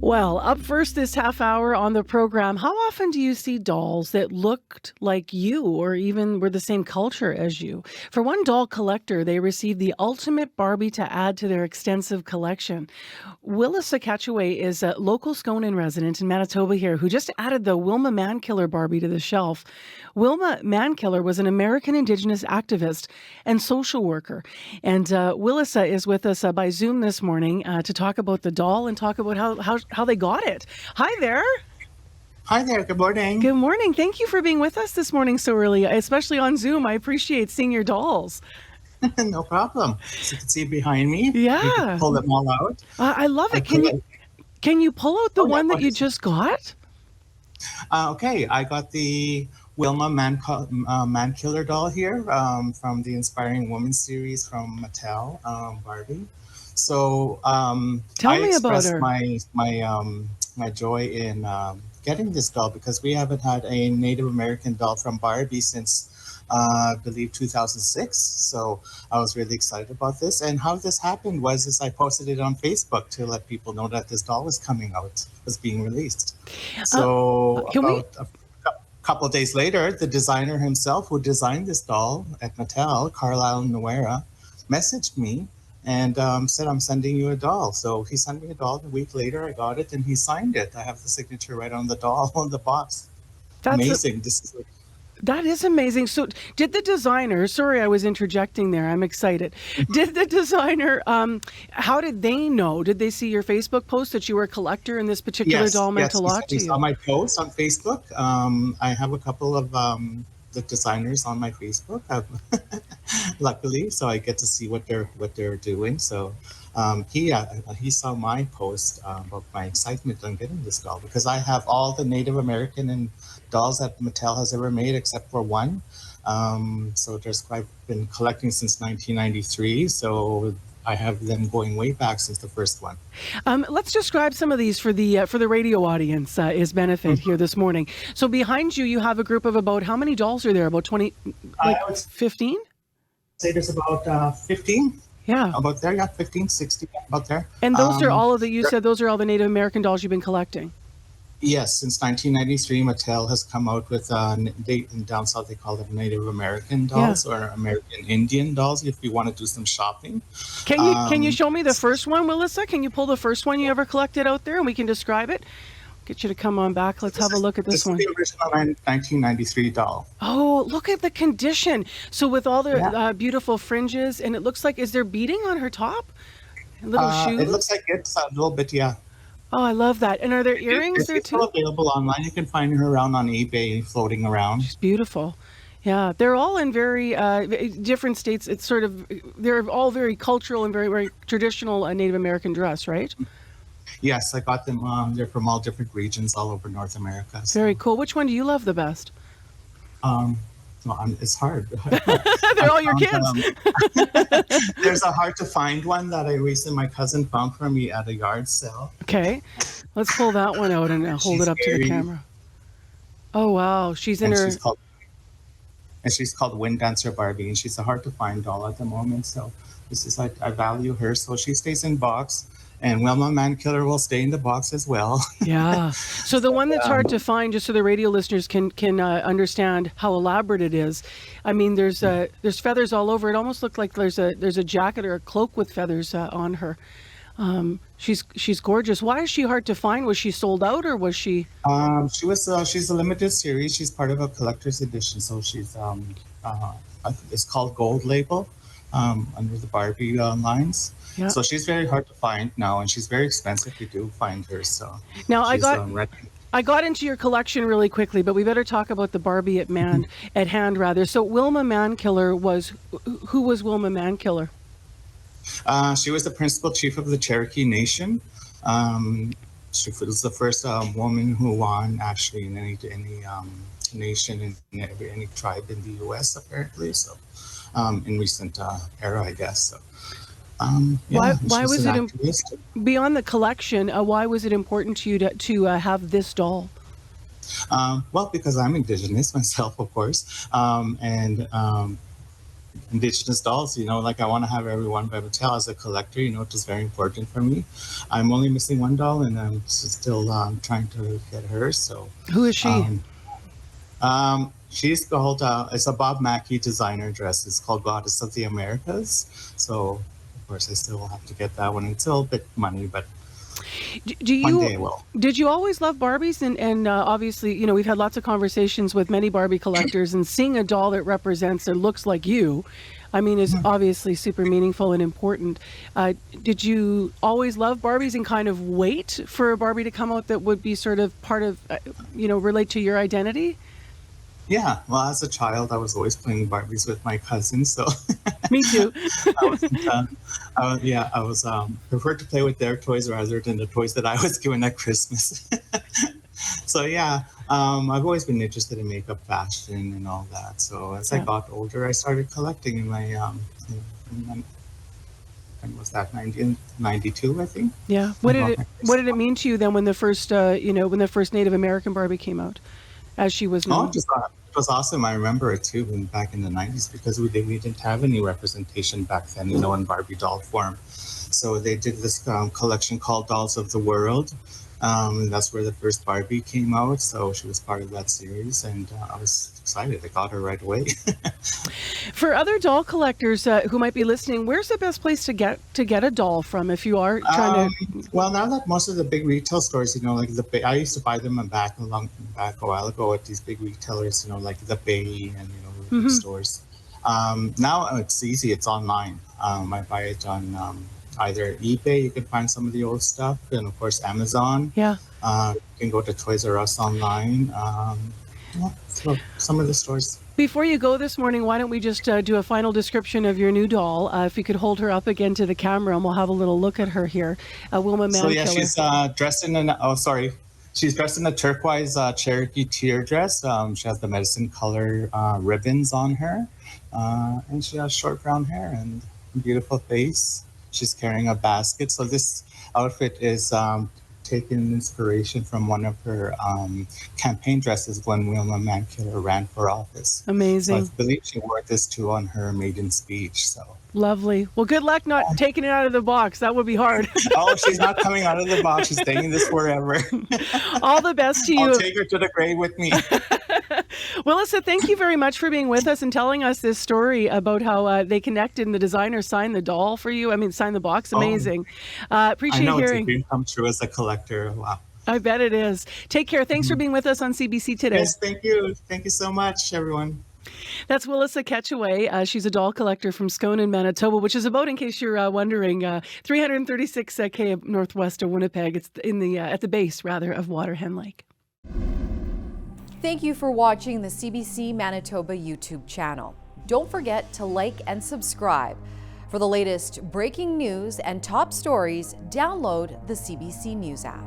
Well, up first this half hour on the program, how often do you see dolls that looked like you or even were the same culture as you? For one doll collector, they received the ultimate Barbie to add to their extensive collection. Willis Sakatchaway is a local Skownan resident in Manitoba here who just added the Wilma Mankiller Barbie to the shelf. Wilma Mankiller was an American Indigenous activist and social worker. And Willis is with us by Zoom this morning to talk about the doll and talk about how they got it. Hi there. Hi there. Good morning. Good morning. Thank you for being with us this morning so early, especially on Zoom. I appreciate seeing your dolls. No problem. As you can see behind me, Yeah. you can pull them all out. I love it. Can you pull out the one that you just got? Okay, I got the Wilma Mankiller doll here from the Inspiring Woman series from Mattel, Barbie. So Tell me about her. my joy in getting this doll because we haven't had a Native American doll from Barbie since I believe 2006. So I was really excited about this. And how this happened was I posted it on Facebook to let people know that this doll was coming out, was being released. So a couple of days later, the designer himself who designed this doll at Mattel, Carlisle Noera, messaged me and said, I'm sending you a doll. So he sent me a doll. A week later, I got it and he signed it. I have the signature right on the doll on the box. Amazing. That is amazing. So did the designer, sorry, I was interjecting there. I'm excited. Did the designer, how did they know? Did they see your Facebook post that you were a collector and this particular doll meant a lot to you? Yes, saw my post on Facebook. I have a couple of the designers on my Facebook, luckily, so I get to see what they're doing. So he saw my post about my excitement on getting this doll because I have all the Native American and dolls that Mattel has ever made except for one. So I've been collecting since 1993. So I have them going way back since the first one. Let's describe some of these for the radio audience is benefit here this morning. So behind you, you have a group of about how many dolls are there? About 20, like 15? Say there's about 15. Yeah. About there, yeah, 15, 16, about there. And those are all of you said those are all the Native American dolls you've been collecting? Yes, since 1993, Mattel has come out with, down south they call them Native American dolls or American Indian dolls if you want to do some shopping. Can you show me the first one, Melissa? Can you pull the first one you ever collected out there and we can describe it? Get you to come on back. Let's have a look at this one. This is the original 1993 doll. Oh, look at the condition. So with all the beautiful fringes, and it looks like, is there beading on her top? Little shoes? It looks like it's a little bit, yeah. Oh, I love that. And are there earrings there too? It's available online. You can find her around on eBay floating around. She's beautiful. Yeah, they're all in very different states. It's sort of, they're all very cultural and very, very traditional Native American dress, right? Yes, I got them. They're from all different regions all over North America. So. Very cool. Which one do you love the best? It's hard. They're all your kids. There's a hard to find one that my cousin found for me at a yard sale. Okay, let's pull that one out and hold it up to the camera. Oh wow, she's called Wind Dancer Barbie, and she's a hard to find doll at the moment. So I value her. So she stays in box. And Wilma Mankiller will stay in the box as well. Yeah. So the one that's hard to find, just so the radio listeners can understand how elaborate it is. I mean, there's feathers all over. It almost looks like there's a jacket or a cloak with feathers on her. She's gorgeous. Why is she hard to find? Was she sold out or was she? She's a limited series. She's part of a collector's edition. So she's it's called Gold Label under the Barbie lines. Yeah. So she's very hard to find now, and she's very expensive if you do find her. So now I got into your collection really quickly, but we better talk about the Barbie at hand rather. So Wilma Mankiller who was Wilma Mankiller? She was the principal chief of the Cherokee Nation. She was the first woman who won actually in any nation in any tribe in the U.S. apparently. So in recent era, I guess. So. Why was it beyond the collection? Why was it important to you to have this doll? Well, because I'm Indigenous myself, of course, and indigenous dolls. Like I want to have every one by Mattel as a collector. It is very important for me. I'm only missing one doll, and I'm still trying to get her. So, Who is she? um, she's called. It's a Bob Mackie designer dress. It's called Goddess of the Americas. So, of course, I still have to get that one. It's still a bit money, but Do one day you I will. did you always love Barbies? And obviously, we've had lots of conversations with many Barbie collectors, and seeing a doll that represents or looks like you, I mean, is obviously super meaningful and important. Did you always love Barbies and kind of wait for a Barbie to come out that would be sort of part of, relate to your identity? Yeah, well, as a child, I was always playing Barbies with my cousins, so Me too. I wasn't. I was preferred to play with their toys rather than the toys that I was given at Christmas. So yeah, I've always been interested in makeup, fashion, and all that. So as I Yeah. got older, I started collecting in my when was that 1992, I think. Yeah. I What did got it my what first did it one. mean to you then when the first when the first Native American Barbie came out, as she was Oh, known? it was awesome. I remember it too, back in the 90s, because we didn't have any representation back then, in Barbie doll form. So they did this collection called Dolls of the World. And that's where the first Barbie came out. So she was part of that series, and I was excited. I got her right away. For other doll collectors who might be listening, where's the best place to get a doll from if you are trying Um, to? well, now that most of the big retail stores, like I used to buy them back a while ago at these big retailers, like the Bay and big Mhm. stores. Now it's easy; it's online. I buy it on either eBay. You can find some of the old stuff, and of course Amazon. Yeah. You can go to Toys R Us online. Yeah, so some of the stores. Before you go this morning, why don't we just do a final description of your new doll? If you could hold her up again to the camera, and we'll have a little look at her here. Wilma So yeah, Mankiller. she's dressed in she's dressed in a turquoise Cherokee tear dress. She has the medicine color ribbons on her, and she has short brown hair and a beautiful face. She's carrying a basket. So this outfit is taken inspiration from one of her campaign dresses when Wilma Mankiller ran for office. So I Amazing. believe she wore this too on her maiden speech. So. Lovely. Well, good luck not taking it out of the box. That would be hard. Oh, she's not coming out of the box. She's staying in this forever. All the best to I'll you. take her to the grave with me. Melissa, thank you very much for being with us and telling us this story about how they connected and the designer signed the doll for you. I mean, signed the box. Oh, Amazing. I Appreciate know it's a hearing. dream come true as a collector. Wow. I bet it is. Take care. Thanks for being with us on CBC today. Yes, thank you. Thank you so much, everyone. That's Melissa Ketchaway. She's a doll collector from Skownan, Manitoba, which is about, in case you're wondering, 336 km northwest of Winnipeg. It's in the at the base, rather, of Waterhen Lake. Thank you for watching the CBC Manitoba YouTube channel. Don't forget to like and subscribe. For the latest breaking news and top stories, download the CBC News app.